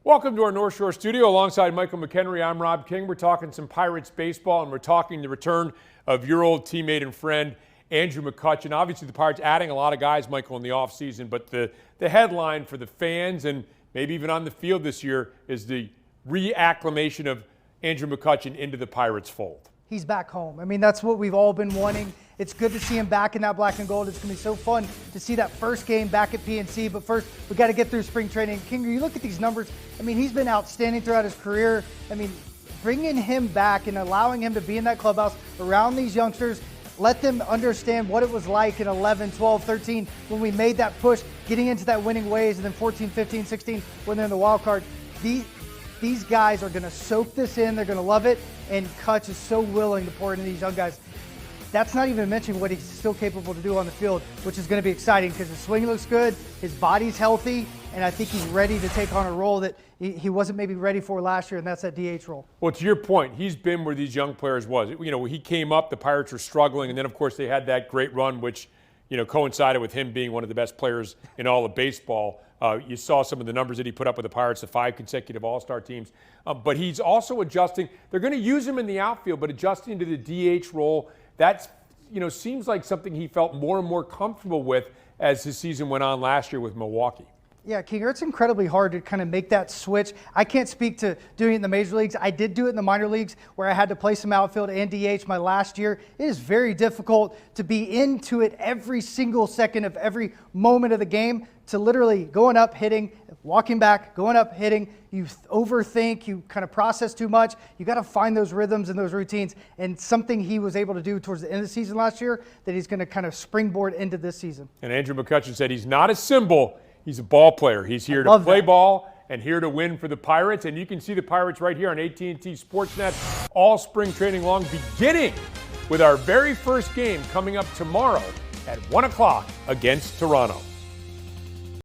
Welcome to our North Shore studio. Alongside Michael McKenry, I'm Rob King. We're talking some Pirates baseball, and we're talking the return of your old teammate and friend, Andrew McCutch. And obviously the Pirates adding a lot of guys, Michael, in the offseason. But the headline for the fans and maybe even on the field this year is the reacclimation of Andrew McCutch into the Pirates fold. He's back home. I mean, that's what we've all been wanting. It's good to see him back in that black and gold. It's going to be so fun to see that first game back at PNC. But first, we got to get through spring training. Kinger, you look at these numbers. I mean, he's been outstanding throughout his career. I mean, bringing him back and allowing him to be in that clubhouse around these youngsters, let them understand what it was like in 11, 12, 13 when we made that push, getting into that winning ways, and then 14, 15, 16 when they're in the wild card. These guys are going to soak this in. They're going to love it. And Kutch is so willing to pour into these young guys. That's not even mentioning what he's still capable to do on the field, which is going to be exciting because his swing looks good, his body's healthy, and I think he's ready to take on a role that he wasn't maybe ready for last year, and that's that DH role. Well, to your point, he's been where these young players was. You know, he came up, the Pirates were struggling, and then, of course, they had that great run, which, you know, coincided with him being one of the best players in all of baseball. You saw some of the numbers that he put up with the Pirates, the 5 consecutive All-Star teams. But he's also adjusting. They're going to use him in the outfield, but adjusting to the DH role, that's, you know, seems like something he felt more and more comfortable with as his season went on last year with Milwaukee. Yeah, Kinger, it's incredibly hard to kind of make that switch. I can't speak to doing it in the major leagues. I did do it in the minor leagues where I had to play some outfield and DH my last year. It is very difficult to be into it every single second of every moment of the game, to literally going up, hitting, walking back, going up, hitting. You overthink, you kind of process too much. You got to find those rhythms and those routines, and something he was able to do towards the end of the season last year that he's going to kind of springboard into this season. And Andrew McCutchen said he's not a symbol. He's a ball player. He's here to play ball and here to win for the Pirates. And you can see the Pirates right here on AT&T Sportsnet all spring training long, beginning with our very first game coming up tomorrow at 1 o'clock against Toronto.